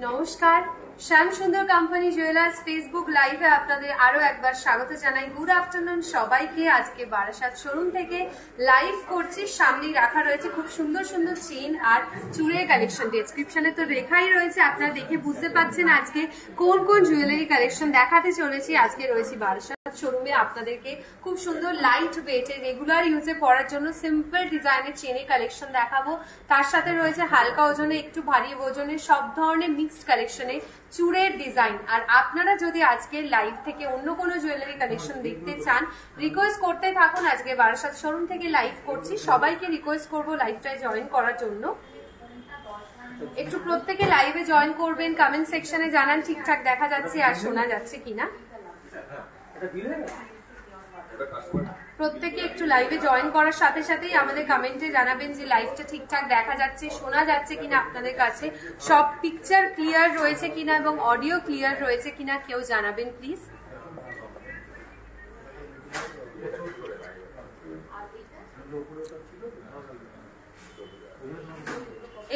নমস্কার, শ্যাম সুন্দর company jewellers Facebook লাইভে আপনাদের আরো একবার স্বাগত জানাই। গুড আফটারনুন সবাইকে। আজকে বারাসাত শোরুম থেকে লাইভ করছি। সামনেই রাখা রয়েছে খুব সুন্দর সুন্দর চেইন আর চুড়ের কালেকশন। ডেসক্রিপশনে তো লেখাই রয়েছে, আপনারা দেখে বুঝতে পারছেন আজকে কোন কোন জুয়েলারি কালেকশন দেখাতে চলেছি। আজকে রয়েছে বারাসাত শোরুমে আপনাদেরকে খুব সুন্দর লাইট ওয়েটে রেগুলার ইউজে পরার জন্য সিম্পল ডিজাইনের চেনের কালেকশন দেখাবো। তার সাথে রয়েছে হালকা ওজনে একটু ভারী ওজনের সব ধরনের মিক্সড কালেকশনে চুড়ের ডিজাইন। আর আপনারা যদি আজকের লাইভ থেকে অন্য কোনো জুয়েলারি কালেকশন দেখতে চান, রিকোয়েস্ট করতে থাকুন। আজকে বারাসাত শোরুম থেকে লাইভ করছি, সবাইকে রিকোয়েস্ট করবো লাইভটায় জয়েন করার জন্য। একটু প্রত্যেকে লাইভে জয়েন করবেন, কমেন্ট সেকশনে জানান ঠিকঠাক দেখা যাচ্ছে আর শোনা যাচ্ছে কিনা। প্রত্যেকে একটু লাইভে জয়েন করার সাথে সাথেই আমাদের কমেন্টে জানাবেন যে লাইভটা ঠিকঠাক দেখা যাচ্ছে, শোনা যাচ্ছে কিনা, আপনাদের কাছে সব পিকচার ক্লিয়ার রয়েছে কিনা এবং অডিও ক্লিয়ার রয়েছে কিনা কেউ জানাবেন প্লিজ।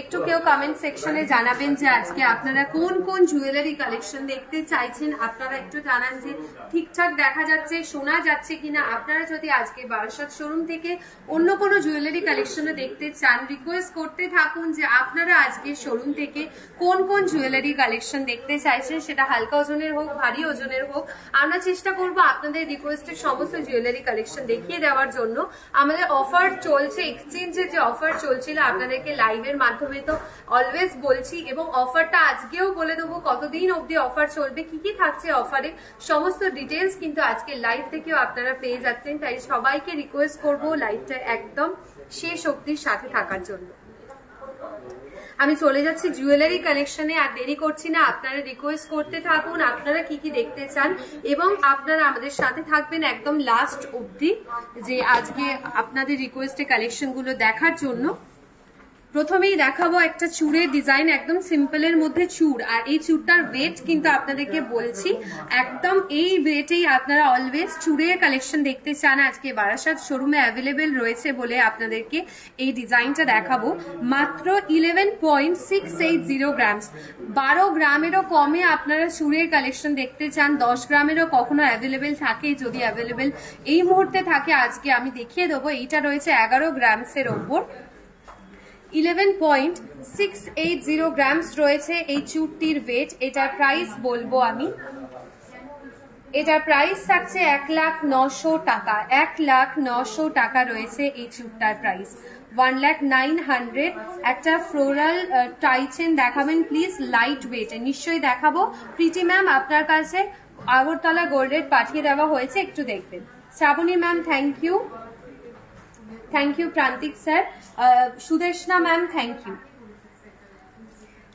একটু কেউ কমেন্ট সেকশনে জানাবেন যে আজকে আপনারা কোন কোন জুয়েলারি কালেকশন দেখতে চাইছেন। আপনারা একটু জানান যে ঠিকঠাক দেখা যাচ্ছে, শোনা যাচ্ছে কিনা। আপনারা যদি আজকে বারাসাত শোরুম থেকে অন্য কোনো জুয়েলারি কালেকশনে দেখতে চান, রিকোয়েস্ট করতে থাকুন যে আপনারা আজকে শোরুম থেকে কোন কোন জুয়েলারি কালেকশন দেখতে চাইছেন, সেটা হালকা ওজনের হোক ভারী ওজনের হোক। আমরা চেষ্টা করব আপনাদের রিকোয়েস্টের সমস্ত জুয়েলারি কালেকশন দেখিয়ে দেওয়ার জন্য। আমাদের অফার চলছে, এক্সচেঞ্জের যে অফার চলছিল আপনাদেরকে লাইভের মাধ্যমে তো অলওয়েজ বলছি, এবং অফারটা আজকেও বলে দেবো কতদিন অবধি অফার চলবে, কি কি থাকছে অফারে, সমস্ত ডিটেলস কিন্তু আজকে লাইভ থেকেও আপনারা পেয়ে যাচ্ছেন। তাই সবাইকে রিকোয়েস্ট করবো লাইভটা একদম শেষ অবধির সাথে থাকার জন্য। আমি চলে যাচ্ছি জুয়েলারি কালেকশনে, আর দেরি করছি না। আপনারা রিকোয়েস্ট করতে থাকুন আপনারা কি কি দেখতে চান, এবং আপনারা আমাদের সাথে থাকবেন একদম লাস্ট অবধি যে আজকে আপনাদের রিকোয়েস্টের কালেকশন গুলো দেখার জন্য। প্রথমেই দেখাবো একটা চুড়ের ডিজাইন, একদম সিম্পলের মধ্যে চুড়। আর এই চুড়টার ওয়েট কিন্তু আপনাদেরকে বলছি একদম এই ওয়েটেই আপনারা অলওয়েজ চুড়ের কালেকশন দেখতে চান। আজকে বারাসাত শোরুমে অ্যাভেলেবেল রয়েছে বলে আপনাদেরকে এই ডিজাইনটা দেখাবো। মাত্র 11.680 গ্রামস, 12 গ্রামেরও কমে আপনারা চুড়ের কালেকশন দেখতে চান। 10 গ্রামেরও কখনো অ্যাভেলেবেল থাকে, যদি অ্যাভেলেবেল এই মুহূর্তে থাকে আজকে আমি দেখিয়ে দেবো। এইটা রয়েছে 11 গ্রামসের ওপর, 11.680 গ্রামস রয়েছে এই চুড়টির ওয়েট। এটার প্রাইস বলবো আমি, এটার প্রাইস থাকছে 1,09,000 টাকা। 1,09,000 টাকা রয়েছে এই চুড়টার প্রাইস, 1,09,000। একটা ফ্লোরাল টাইচেন দেখাবেন প্লিজ, লাইট ওয়েটে নিশ্চয়ই দেখাবো। প্রীতি ম্যাম আপনার কাছে আগরতলা গোল্ডের পাঠিয়ে দেওয়া হয়েছে, একটু দেখবেন। Shraboni ma'am thank you, thank you Prantik sir. Sudeshna ma'am thank you.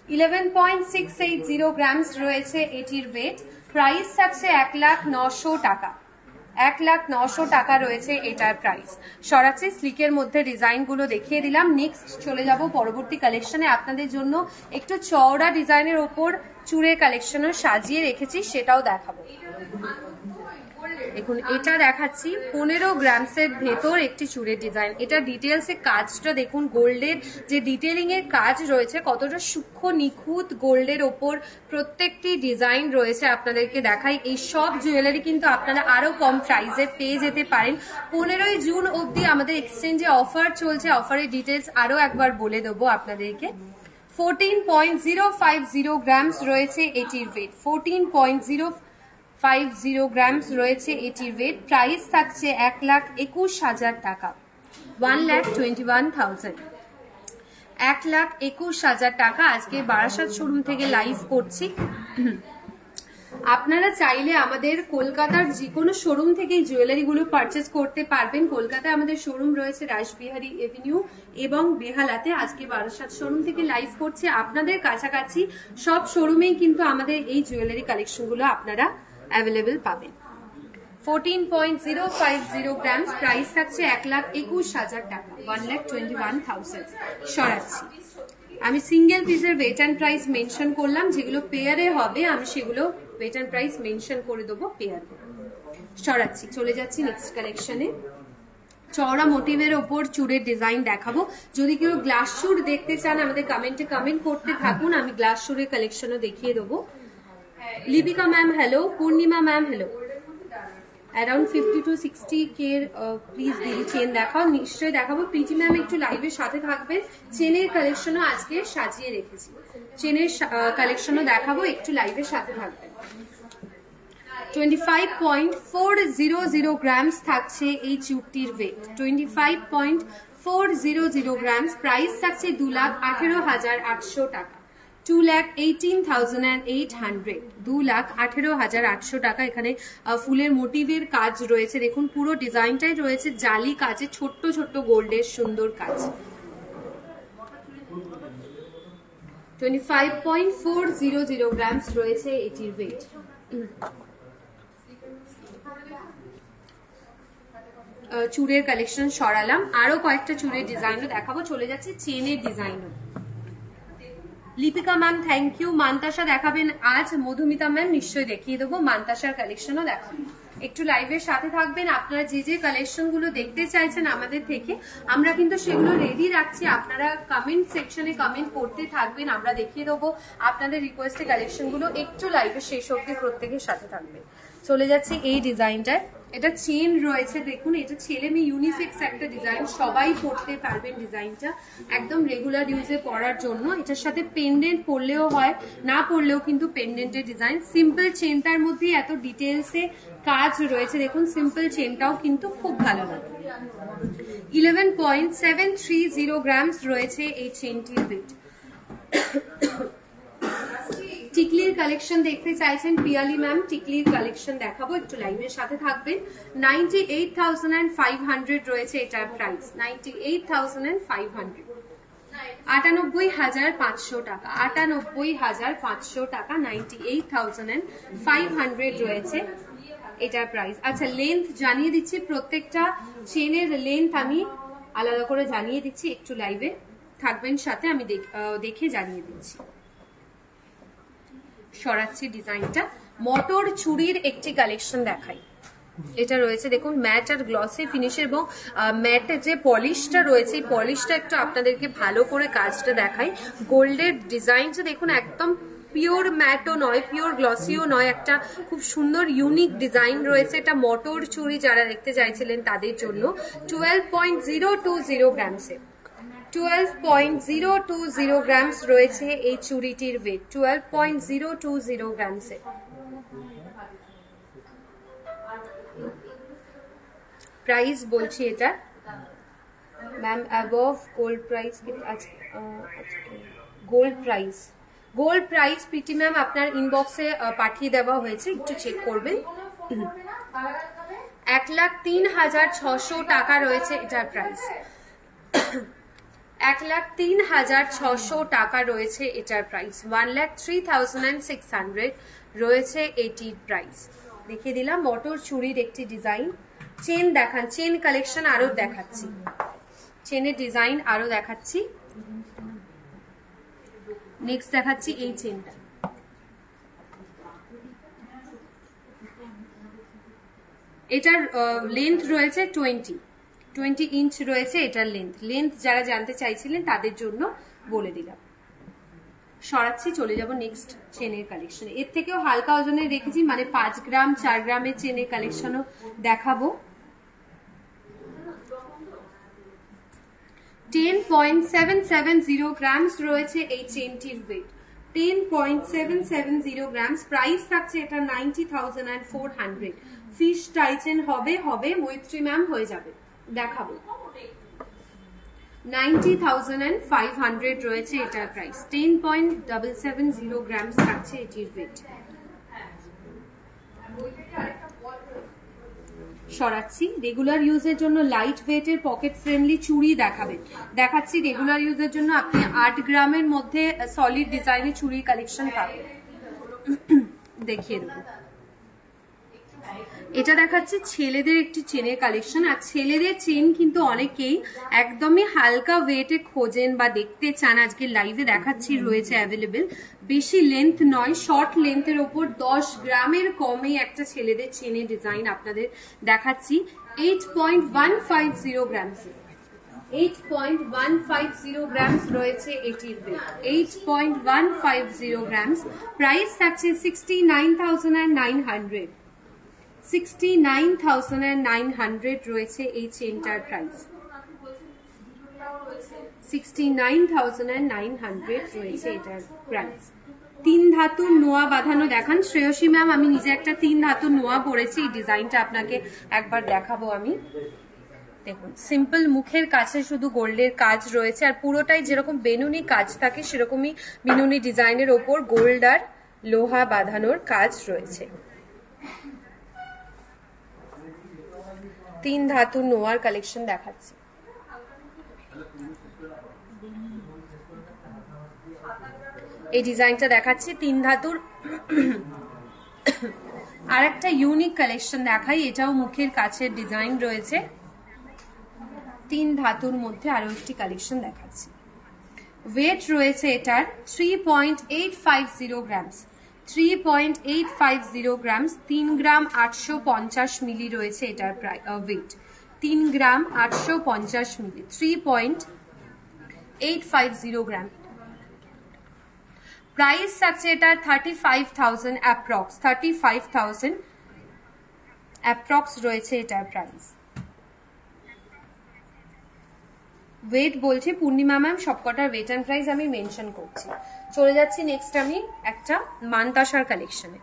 11.680 grams রয়েছে এটির ওয়েট, প্রাইস থাকছে 1,09,000 টাকা। 1,09,000 টাকা রয়েছে এটার প্রাইস। সরাসরি স্লিকের মধ্যে ডিজাইন গুলো দেখিয়ে দিলাম। নেক্সট চলে যাব পরবর্তী কালেকশনে। আপনাদের জন্য একটু চওড়া ডিজাইনের ওপর চুড়ের কালেকশনও সাজিয়ে রেখেছি, সেটাও দেখাবো। দেখুন এটা দেখাচ্ছি 15 গ্রামসের ভেতর একটি চুড়ের ডিজাইন। এটা ডিটেলস এর কাজটা দেখুন, গোল্ডের যে ডিটেলিং এর কাজ রয়েছে কতটা সূক্ষ্ম নিখুঁত গোল্ডের ওপর প্রত্যেকটি ডিজাইন রয়েছে। আপনাদেরকে দেখাই, এই সব জুয়েলারি কিন্তু আপনারা আরো কম প্রাইসে পেয়ে যেতে পারেন। 15ই জুন অবধি আমাদের এক্সচেঞ্জে অফার চলছে, অফারের ডিটেলস আরো একবার বলে দেবো আপনাদেরকে। 14.050 গ্রামস রয়েছে এটির ওয়েট, 14.050 গ্রামস রয়েছে এটির ওয়েট। প্রাইস থাকছে 1,21,000 টাকা, 1,21,000। 1,21,000 টাকা আজকে বারাসাত শোরুম থেকে লাইভ করছি। আপনারা চাইলে আমাদের কলকাতার যে কোনো শোরুম থেকে জুয়েলারি গুলো পারচেস করতে পারবেন। কলকাতায় আমাদের শোরুম রয়েছে রাসবিহারী এভিনিউ এবং বেহালাতে। আজকে বারাসাত শোরুম থেকে লাইভ করছে। আপনাদের কাছাকাছি সব শোরুমেই কিন্তু আমাদের এই জুয়েলারি কালেকশন গুলো আপনারা অ্যাভেলেবেল পাবেন। 14.050 গ্রামস, প্রাইস থাকছে 1,21,000 টাকা, 1,21,000। সরাচ্ছি আমি সিঙ্গেল পিসের ওয়েট অ্যান্ড প্রাইস মেনশন করলাম, যেগুলো পেয়ারে হবে আমি সেগুলো ওয়েট অ্যান্ড প্রাইস মেনশন করে দেবো পেয়ার করে। সরাচ্ছি, চলে যাচ্ছি নেক্সট কালেকশনে। চওড়া মোটিভের ওপর চুড়ের ডিজাইন দেখাবো। যদি কেউ গ্লাস চুড় দেখতে চান আমাদের কমেন্টে কমেন্ট করতে থাকুন, আমি গ্লাস চুড়ের কালেকশনও দেখিয়ে দেবো। Lipika ma'am hello, Purnima ma'am hello. Around 50 to 60K please দিদি চেন দেখাও। নিশ্চয়ই দেখাবো। প্রীতি ম্যাম একটু লাইভের সাথে থাকবেন, চেনের কালেকশনও আজকে সাজিয়ে রেখেছি, চেনের কালেকশনও দেখাবো, একটু লাইভের সাথে থাকবেন। 25.400 গ্রামস থাকছে এই চুড়টির ওয়েট, 25.400 গ্রামস। প্রাইস থাকছে 2,18,800 টাকা, 2,18,800, 2,18,800 টাকা। এখানে ফুলের মোটিভের কাজ রয়েছে, দেখুন পুরো ডিজাইনটাই রয়েছে জালি কাজে, ছোট্ট ছোট্ট গোল্ডের সুন্দর কাজ। 25.400 গ্রামস রয়েছে এটির ওয়েট। চুড়ের কালেকশন সরালাম, আরো কয়েকটা চুড়ের ডিজাইনও দেখাবো। চলে যাচ্ছে চেনের ডিজাইনও। Lipika ma'am thank you. Mantasa দেখাবেন আজ, মধুমিতা ম্যাম নিশ্চয়ই দেখিয়ে দেবো, মান্তাসার কালেকশনও দেখাবো। একটু লাইভের সাথে থাকবেন। আপনারা যে যে কালেকশন গুলো দেখতে চাইছেন আমাদের থেকে, আমরা কিন্তু সেগুলো রেডি রাখছি, আপনারা কমেন্ট সেকশনে কমেন্ট করতে থাকবেন, আমরা দেখিয়ে দেবো আপনাদের রিকোয়েস্টের কালেকশন গুলো। একটু লাইভের শেষ অবধি প্রত্যেকের সাথে থাকবে। চলে যাচ্ছে এই ডিজাইনটায়, এটা চেন রয়েছে, দেখুন এটা ছেলে মেয়ে ইউনিসেক্স একটা ডিজাইন, সবাই পড়তে পারবেন ডিজাইনটা, একদম রেগুলার ইউজে পরার জন্য। এটার সাথে পেন্ডেন্ট পরলেও হয়, না পরলেও কিন্তু পেন্ডেন্টের ডিজাইন। সিম্পল চেনটার মধ্যে এত ডিটেলসে কাজ রয়েছে, দেখুন সিম্পল চেনটাও কিন্তু খুব ভালো লাগে। 11.730 গ্রামস রয়েছে এই চেনটির ওয়েট। টিকলির কালেকশন দেখতে চাইছেন পিয়ালি ম্যাম, টিকলির কালেকশন দেখাবো, একটু লাইভের সাথে থাকবেন। 98,500 রয়েছে এটার প্রাইস, 98,500, 98,500 টাকা, 98,500 টাকা, 98,500 রয়েছে এটার প্রাইস। আচ্ছা লেন্থ জানিয়ে দিচ্ছি, প্রত্যেকটা চেনের লেন্থ আমি আলাদা করে জানিয়ে দিচ্ছি, একটু লাইভে থাকবেন সাথে, আমি দেখে জানিয়ে দিচ্ছি। সরাচ্ছি ডিজাইনটা, মটর চুড়ির একটি কালেকশন দেখাই। এটা রয়েছে দেখুন ম্যাট আর গ্লসি ফিনিশ, এবং ম্যাটের যে পলিশটা রয়েছে এই পলিশটা একটু আপনাদেরকে ভালো করে কাজটা দেখাই। গোল্ডের ডিজাইনটা দেখুন, একদম পিওর ম্যাটও নয়, পিওর গ্লসিও নয়, একটা খুব সুন্দর ইউনিক ডিজাইন রয়েছে। এটা মটর চুড়ি যারা দেখতে চাইছিলেন তাদের জন্য। 12.020 গ্রামসে, 12.020 গ্রামস রয়েছে এই চুড়িটির ওয়েট, 12.020 গ্রামসে। প্রাইস বলছি এটা ma'am above gold price, gold price Preeti ma'am আপনার ইনবক্সে পাঠিয়ে দেওয়া হয়েছে, একটু চেক করবেন। 1,03,600 টাকা রয়েছে এটার প্রাইস, 1,03,600 টাকা রয়েছে এটার প্রাইস, 1,03,600 রয়েছে এটির প্রাইস। দেখিয়ে দিলাম মটর চুড়ির একটি ডিজাইন। চেন দেখান, চেন কালেকশন আরো দেখাচ্ছি, চেনের ডিজাইন আরো দেখাচ্ছি। নেক্সট দেখাচ্ছি এই চেনটা, এটার লেন্থ রয়েছে 20 ইঞ্চ রয়েছে এটার লেন্থ যারা জানতে চাইছিলেন তাদের জন্য বলে দিলাম। সরাচ্ছি, চলে যাব নেক্সট চেনের কালেকশনে। এর থেকেও হালকা ওজনের রেখেছি, মানে 5 গ্রাম 4 গ্রামের চেনের কালেকশনও দেখাবো। 10.770 গ্রামস রয়েছে এই চেনটির ওয়েট, 10.770 গ্রামস। প্রাইস থাকছে এটা 90,400। ফিশ টাইচেন হবে, মৈত্রী ম্যাম হয়ে যাবে, দেখাবো। 90,500 রয়েছে এটার প্রাইস, 10.770 গ্রামস থাকছে এটির ওয়েট। সরাচ্ছি, রেগুলার ইউজের জন্য লাইট ওয়েটের পকেট ফ্রেন্ডলি চুড়ি দেখাচ্ছি। রেগুলার ইউজের জন্য আপনি 8 গ্রামের মধ্যে সলিড ডিজাইনের চুড়ির কালেকশন পাবেন, দেখিয়ে দেবো। এটা দেখাচ্ছে ছেলেদের একটি চেনের কালেকশন। আর ছেলেদের চেন কিন্তু অনেকেই একদমই হালকা ওয়েটে খোঁজেন বা দেখতে চান, আজকে লাইভে দেখাচ্ছি রয়েছে অ্যাভেলেবেল। বেশি লেন্থ নয়, শর্ট লেন্থের ওপর 10 গ্রামের কমে একটা ছেলেদের চেনের ডিজাইন আপনাদের দেখাচ্ছি। 8.150 গ্রামস, 8.150 গ্রামস রয়েছে এটির ওয়েট, 8.150 গ্রামস। প্রাইস থাকছে 69,900, 69,900 রয়েছে এই চেনটার প্রাইস, 69,900 রয়েছে এটার প্রাইস। 3 ধাতুর নোয়া বাঁধানো দেখান শ্রেয়সী ম্যাম। আমি নিজে একটা 3 ধাতুর নোয়া পরেছি, এই ডিজাইনটা আপনাকে একবার দেখাবো আমি। দেখুন সিম্পল মুখের কাছে শুধু গোল্ডের কাজ রয়েছে, আর পুরোটাই যেরকম বেনুনি কাজ থাকে সেরকমই বেনুনি ডিজাইনের ওপর গোল্ড আর লোহা বাঁধানোর কাজ রয়েছে। 3 ধাতুর নোয়ার কালেকশন দেখাচ্ছি। এই ডিজাইনটা দেখাচ্ছি 3 ধাতুর। আর একটা ইউনিক কালেকশন দেখাই, এটাও মুখের কাছের ডিজাইন রয়েছে। 3 ধাতুর মধ্যে আরো একটি কালেকশন দেখাচ্ছি। ওয়েট রয়েছে এটার 3.850 গ্রামস, 3.850 গ্রামস, 3 গ্রাম 850 মিলি রয়েছে এটার ওয়েট, 3 গ্রাম 850 মিলি, 3.850 গ্রাম। প্রাইস থাকছে এটার 35,000 অ্যাপ্রক্স, 35,000 অ্যাপ্রক্স রয়েছে এটার প্রাইস। ওয়েট বলছি পূর্ণিমা ম্যাম, সবকটার ওয়েট অ্যান্ড প্রাইস আমি মেনশন করছি। চলে যাচ্ছি নেক্সট আমি একটা মানতাসার কালেকশনে।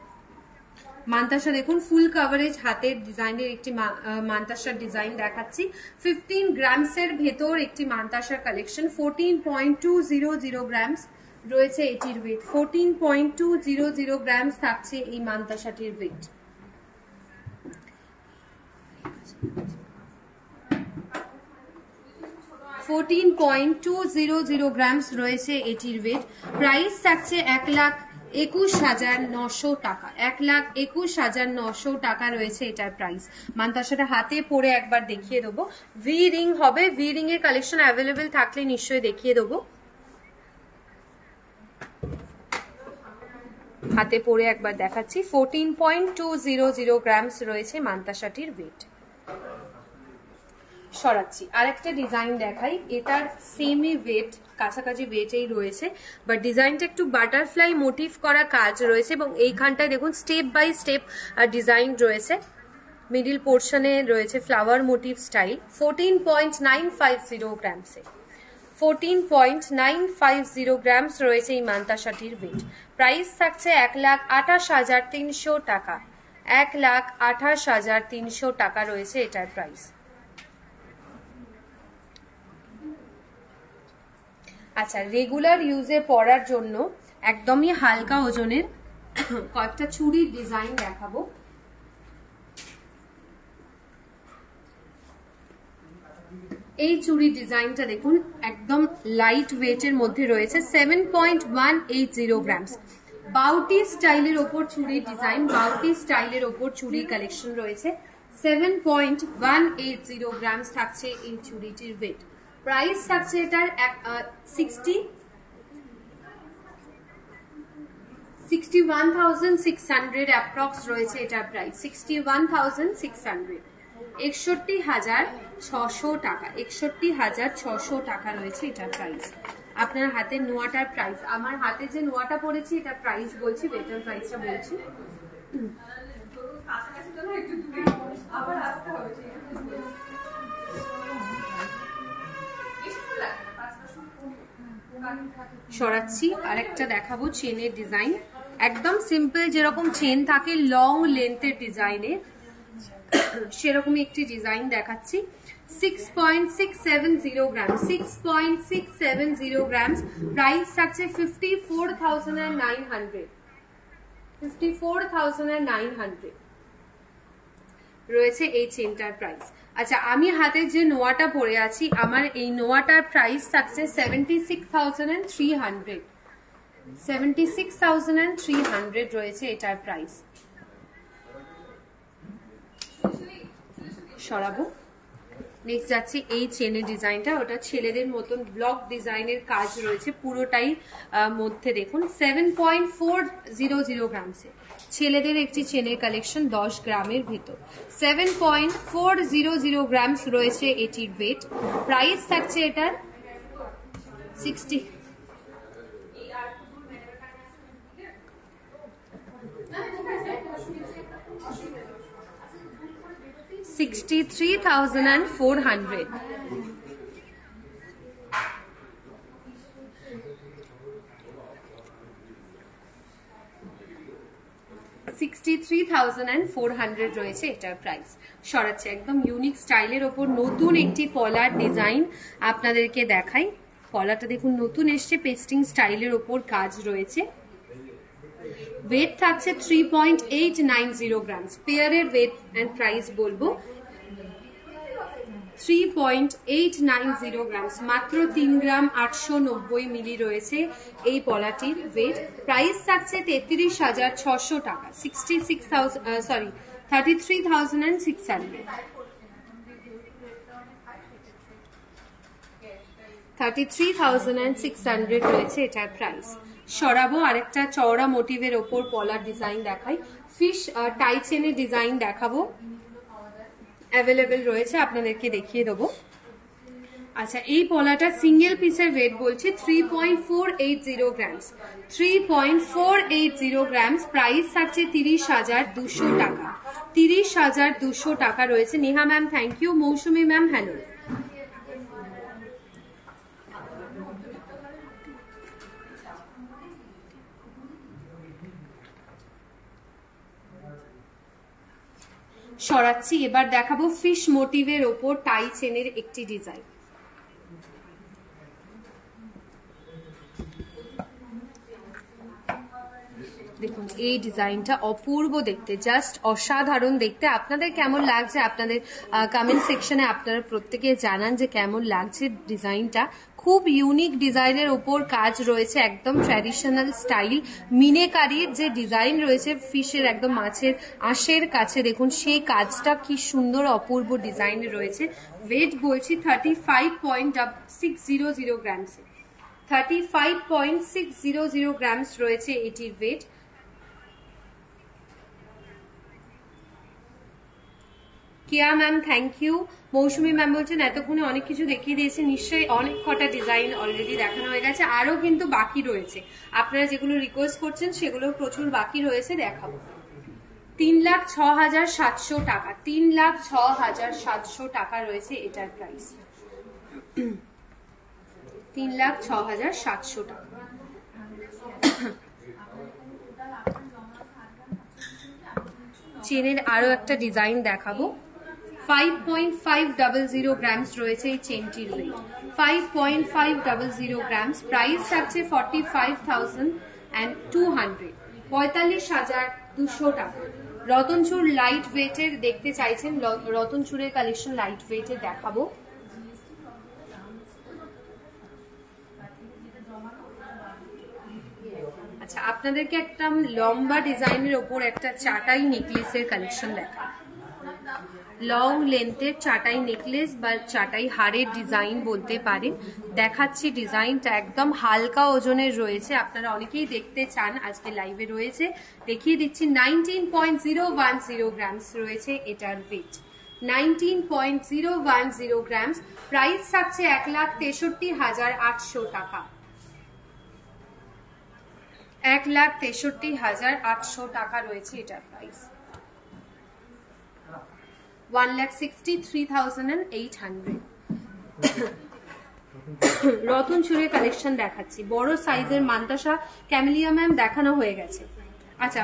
মানতাসা দেখুন ফুল কভারেজ হাতের ডিজাইনের একটি মানতাসার ডিজাইন দেখাচ্ছি। 15 গ্রামস এর ভেতর একটি মানতাসার কালেকশন। 14.200 গ্রামস রয়েছে এটির ওয়েট, 14.200 গ্রামস থাকছে এই মানতাসাটির ওয়েট। $14.200 গ্রামস রয়েছে এটির ওয়েট। প্রাইস থাকছে 1,21,900 টাকা, 1,21,900 টাকা রয়েছে এটার প্রাইস। মানতাসাটা হাতে পরে একবার দেখিয়ে দেবো। ভি রিং হবে, ভি রিং এর কালেকশন অ্যাভেলেবেল থাকলে নিশ্চয়ই দেখিয়ে দেবো। হাতে পরে একবার দেখাচ্ছি। 14.200 গ্রামস রয়েছে মানতাসাটির ওয়েট। সরাচ্ছি আরেকটা ডিজাইন দেখাই, এটার সেমই ওয়েট, কাছাকাছি ওয়েটেই রয়েছে, বাট ডিজাইনটা একটু বাটারফ্লাই মোটিভ করা কাজ রয়েছে এবং এইখানটায় দেখুন স্টেপ বাই স্টেপ ডিজাইন রয়েছে। মিডিল পোর্শনে রয়েছে ফ্লাওয়ার মোটিভ স্টাইল। 14.950 গ্রামসে, 14.950 গ্রামস রয়েছে এই মানতাসাটির ওয়েট। প্রাইস থাকছে 1,28,300 টাকা, 1,28,300 টাকা রয়েছে এটার প্রাইস। আচ্ছা, রেগুলার ইউজে পরার জন্য একদমই হালকা ওজনের কয়েকটা চুড়ির ডিজাইন দেখাবো। এই চুড়ি ডিজাইনটা দেখুন একদম লাইট ওয়েটের মধ্যে রয়েছে। 7.180 গ্রামস, বাউটি স্টাইলের ওপর চুড়ির ডিজাইন, বাউটি স্টাইলের ওপর চুড়ির কালেকশন রয়েছে। 7.180 গ্রামস থাকছে এই চুড়িটির ওয়েট। প্রাইস থাকছে এটার 61,600 অ্যাপ্রক্স রয়েছে এটার প্রাইস, 61,600, 61,600 টাকা, 61,600 টাকা রয়েছে এটার প্রাইস। আপনার হাতের নোয়াটার প্রাইস, আমার হাতে যে নোয়াটা পড়েছি এটা প্রাইস বলছি, এটার প্রাইসটা বলছি। সরাচ্ছি আরেকটা দেখাবো চেনের ডিজাইন, একদম সিম্পল যেরকম চেন থাকে লং লেন্থের ডিজাইনে সেরকমই একটি ডিজাইন দেখাচ্ছি। 6.670 গ্রাম, 6.670 গ্রামস। প্রাইস থাকছে 54,900, 54,900 রয়েছে এই চেনটার প্রাইস। আচ্ছা, আমি হাতে যে নোয়াটা পরে আছি আমার এই নোয়াটার প্রাইস থাকছে 76,300, 76,300 রয়েছে এটার প্রাইস। সরাবো। নেক্সট যাচ্ছে এই চেনের ডিজাইনটা, ওটা ছেলেদের মতন ব্লক ডিজাইনের কাজ রয়েছে পুরোটাই মধ্যে দেখুন 7.400 গ্রামসে ছেলেদের একটি চেনের কালেকশন 10 গ্রামের ভিতর 7.400 গ্রামস রয়েছে এটির ওয়েট। প্রাইস থাকছে এটার 63,400। 63,400 রয়েছে এটার প্রাইস। সরাচ্ছে একদম ইউনিক স্টাইলের ওপর নতুন একটি পলার ডিজাইন আপনাদেরকে দেখাই। পলাটা দেখুন নতুন এসছে, পেস্টিং স্টাইলের ওপর কাজ রয়েছে। ওয়েট থাকছে 3.890 গ্রামস। পেয়ারের ওয়েট এন্ড প্রাইস বলবো 3.890 গ্রামস, মাত্র 3 গ্রাম 890 মিলি রয়েছে এই পলাটির ওয়েট। প্রাইস থাকছে 33,600 টাকা, 33,600। 33,600 রয়েছে এটার প্রাইস। সরাবো আরেকটা চওড়া মোটিভের ওপর পলার ডিজাইন দেখাই। ফিশ টাই চেনের ডিজাইন দেখাবো, অ্যাভেলেবেল রয়েছে, আপনাদেরকে দেখিয়ে দেবো। আচ্ছা, এই পলাটা সিঙ্গেল পিসের ওয়েট বলছি 3.480 গ্রামস। 3.480 গ্রামস। প্রাইস থাকছে 30,200 টাকা। 30,200 টাকা রয়েছে। Neha ma'am thank you. Mousumi ma'am hello. সরাচ্ছি, এবার দেখাবো ফিশ মোটিভের ওপর টাই চেনের একটি ডিজাইন। দেখুন এই ডিজাইনটা অপূর্ব দেখতে, জাস্ট অসাধারণ দেখতে। আপনাদের কেমন লাগছে আপনাদের কমেন্ট সেকশনে আপনারা প্রত্যেকে জানান যে কেমন লাগছে ডিজাইনটা। খুব ইউনিক ডিজাইনের ওপর কাজ রয়েছে, একদম ট্র্যাডিশনাল স্টাইল মিনেকারির যে ডিজাইন রয়েছে ফিশের একদম মাছের আঁশের কাছে দেখুন সেই কাজটা কি সুন্দর অপূর্ব ডিজাইনে রয়েছে। ওয়েট বলছি 35.600 গ্রামস। 35.600 গ্রামস রয়েছে এটির ওয়েট। কিয়া ma'am thank you. Mousumi ma'am বলছেন এতক্ষণে অনেক কিছু দেখিয়ে দিয়েছে, নিশ্চয়ই অনেক কটা ডিজাইন অলরেডি দেখানো হয়ে গেছে, আরো কিন্তু বাকি রয়েছে। আপনারা যেগুলো রিকোয়েস্ট করছেন সেগুলো প্রচুর বাকি রয়েছে, দেখাবো। 3,06,700 টাকা। 3,06,700 টাকা রয়েছে এটার প্রাইস। 3,06,700 টাকা। চেনের আরো একটা ডিজাইন দেখাবো। 5.500 গ্রামস রয়েছে এই চেনটির ওয়েট। 5.500 গ্রামস। প্রাইস থাকছে 45,200। 45,200 টাকা। রতনচুর লাইট ওয়েটের দেখতে চাইছেন, রতনচুরের কালেকশন লাইট ওয়েটের দেখাবো। আচ্ছা, আপনাদেরকে একটা লম্বা ডিজাইনের ওপর একটা চাটাই নেকলেসের কালেকশন দেখা। লং লেন্থের চাটাই নেকলেস বা চাটাই হারের ডিজাইন বলতে পারেন। দেখাচ্ছি ডিজাইনটা একদম হালকা ওজনের রয়েছে, আপনারা অনেকেই দেখতে চান, আজকে লাইভে রয়েছে, দেখিয়ে দিচ্ছি। 19.010 গ্রামস রয়েছে এটার ওয়েট। 19.010 গ্রামস। প্রাইস থাকছে 1,63,800 টাকা। 1,63,800 টাকা রয়েছে এটার প্রাইস। 1,63,800। রতনচুরের কালেকশন দেখাচ্ছি, বড় সাইজের মান্তাসা ক্যামেলিয়া ম্যাম দেখানো হয়ে গেছে। আচ্ছা,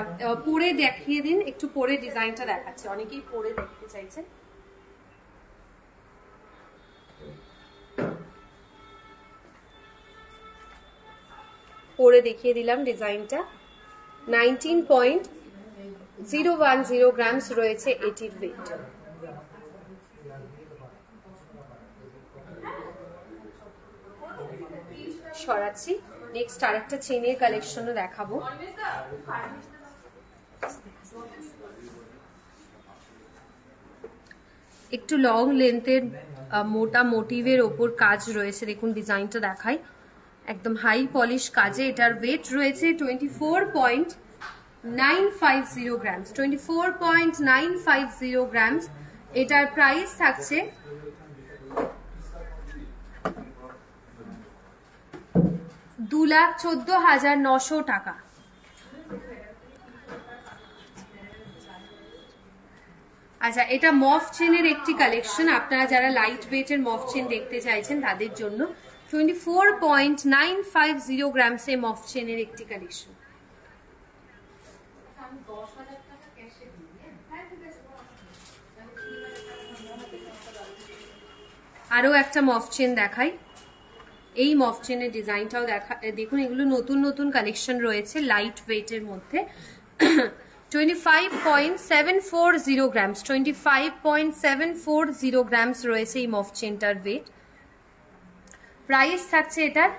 পরে দেখিয়ে দিন, একটু পরে ডিজাইনটা দেখাচ্ছি, অনেকেই পরে দেখতে চাইছেন। পরে দেখিয়ে দিলাম ডিজাইনটা। 19.010 গ্রামস রয়েছে এটির ওয়েট। সরাচ্ছি, নেক্সট আরেকটা চেনের কালেকশনও দেখাবো। একটু লং লেন্থের মোটা মোটিভের ওপর কাজ রয়েছে, দেখুন ডিজাইনটা দেখাই, একদম হাই পলিশ কাজে। এটার ওয়েট রয়েছে 24.950 গ্রামস, 24.950 গ্রামস। এটার প্রাইস থাকছে 2,14,900 টাকা। আচ্ছা, এটা মফ চেনের একটি কালেকশন, আপনারা যারা লাইট ওয়েটের মফ চেন দেখতে চাইছেন তাদের জন্য 24.950 গ্রামসে মফ চেনের একটি কালেকশন। আরো একটা মফ চেন দেখাই, এই মফ চেনের ডিজাইনটাও দেখুন, এগুলো নতুন নতুন কালেকশন রয়েছে লাইট ওয়েটের মধ্যে। 25.740 গ্রামস, 25.740 গ্রামস রয়েছে এই মফ চেনটার ওয়েট। প্রাইস থাকছে এটার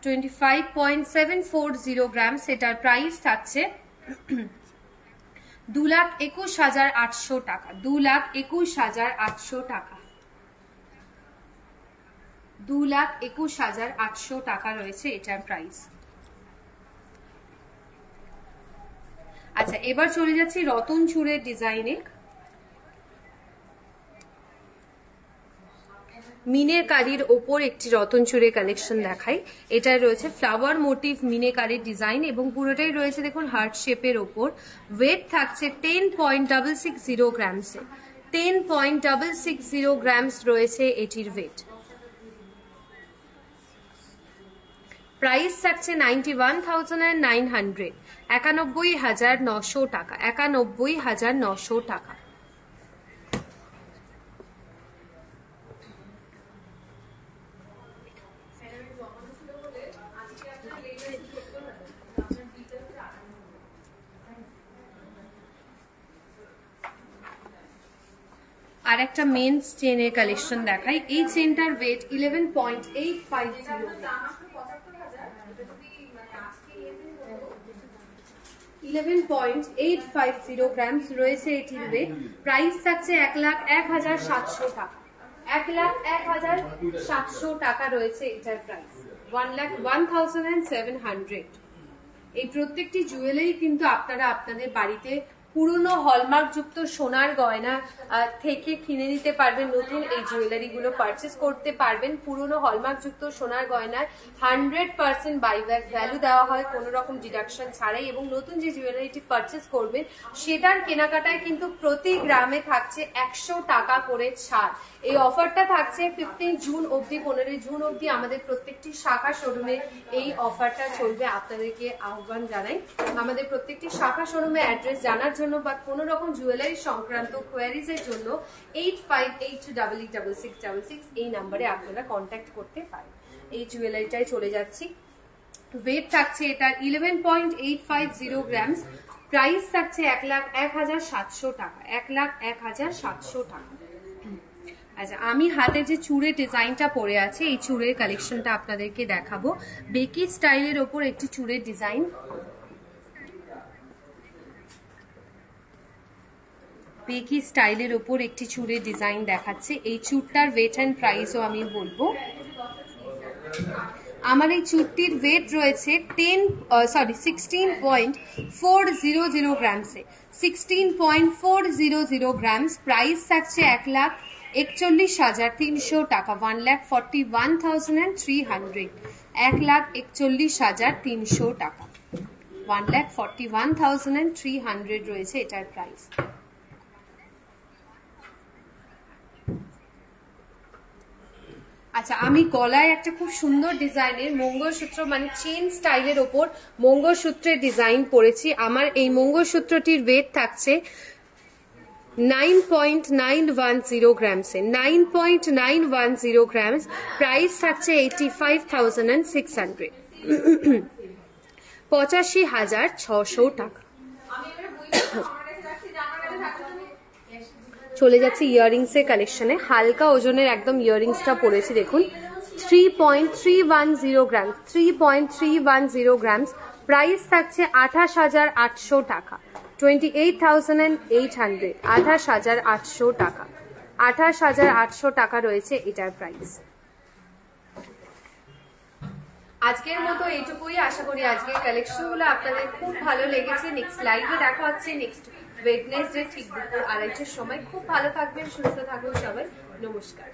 25.740 গ্রামস। এটার প্রাইস থাকছে 2,21,800 টাকা, 2,21,800 টাকা, 2,21,800 টাকা রয়েছে এটার প্রাইস। আচ্ছা, এবার চলে যাচ্ছি রতন চূড়ের ডিজাইনে। মিনেকারির ওপর একটি রতন চূড়ের কালেকশন দেখাই। এটা রয়েছে ফ্লাওয়ার মোটিভ মিনেকারির ডিজাইন এবং পুরোটাই রয়েছে দেখুন হার্ট শেপের ওপর। ওয়েট থাকছে 10.660 গ্রামসে, 10.660 গ্রামস রয়েছে এটির ওয়েট। প্রাইস থাকছে 91,900, 91,900 টাকা, 91,900 টাকা। আর একটা মেন্স চেনের কালেকশন দেখাই। এই চেনটার ওয়েট 11.850 গ্রাম, 11.850 গ্রামস রয়েছে এটির ওয়েট। প্রাইস থাকছে 1,01,700 টাকা, 1,01,700 টাকা রয়েছে এটার প্রাইস, 1,01,700। এই প্রত্যেকটি জুয়েলারি কিন্তু আপনারা আপনাদের বাড়িতে পুরনো হলমার্ক যুক্ত সোনার গয়না থেকে কিনে নিতে পারবেন, নতুন এই জুয়েলারি গুলো পারচেস করতে পারবেন। পুরনো হলমার্ক যুক্ত সোনার গয়নায় 100% বাইব্যাক ভ্যালু দেওয়া হয় কোনো রকম ডিডাকশন ছাড়াই, এবং নতুন যে জুয়েলারিটি পারচেস করবেন সেটার কেনাকাটায় কিন্তু প্রতি গ্রামে থাকছে 100 টাকা করে ছাড়। এই অফারটা থাকছে 15 জুন অবধি, 15 জুন অবধি আমাদের প্রত্যেকটি শাখা শোরুমে এই অফারটা চলবে। আপনাদেরকে আহ্বান জানাই আমাদের প্রত্যেকটি শাখা শোরুমে অ্যাড্রেস জানার জন্য বা কোনো রকম জুয়েলারি সংক্রান্ত কোয়ারিজ এর জন্য 8582886666 এই নাম্বারে আপনারা কন্ট্যাক্ট করতে পারেন। এই জুয়েলারিটায় চলে যাচ্ছি। ওয়েট থাকছে এটার 11.850 গ্রামস। প্রাইস থাকছে 1,01,700 টাকা, 1,01,700 টাকা। আচ্ছা, আমি হাতে যে চূড়ের ডিজাইনটা পরে আছে এই চূড়ের কালেকশনটা আপনাদেরকে দেখাবো। বেকি স্টাইলের ওপর একটি চূড়ের ডিজাইন, বেকি স্টাইলের ওপর একটি চূড়ের ডিজাইন দেখাচ্ছে। এই চূড়টার ওয়েট অ্যান্ড প্রাইসও আমি বলবো। আমার এই চূড়টির ওয়েট রয়েছে 16.400 গ্রামসে, 16.400 গ্রামস। প্রাইস থাকছে 1,41,300 টাকা, 1,41,300, 1,41,300 টাকা, 1,41,300 রয়েছে এটার প্রাইস। আচ্ছা, আমি গলায় একটা খুব সুন্দর ডিজাইনের মঙ্গলসূত্র মানে চেন স্টাইলের ওপর মঙ্গলসূত্রের ডিজাইন পরেছি। আমার এই মঙ্গলসূত্রটির ওয়েট থাকছে 9.910 গ্রামসে, 9.910 গ্রামস। প্রাইস থাকছে 85,600, 85,600 টাকা। চলে যাচ্ছে ইয়াররিংস এর কালেকশনে। হালকা ওজনের একদম ইয়াররিংসটা পরেছি দেখুন, 3.310 গ্রাম, 3.310 গ্রামস। প্রাইস থাকছে 28,800 টাকা, 28,800, 28,800 টাকা, 28,800 টাকা রয়েছে এটার প্রাইস। আজকের মতো এইটুকুই, আশা করি আজকের কালেকশনগুলো আপনাদের খুব ভালো লেগেছে। নেক্সট লাইভে দেখা হচ্ছে নেক্সট ওয়েডনেসডে ঠিক দুপুর 2:30টার সময়। খুব ভালো থাকবেন, সুস্থ থাকবেন সবাই, নমস্কার।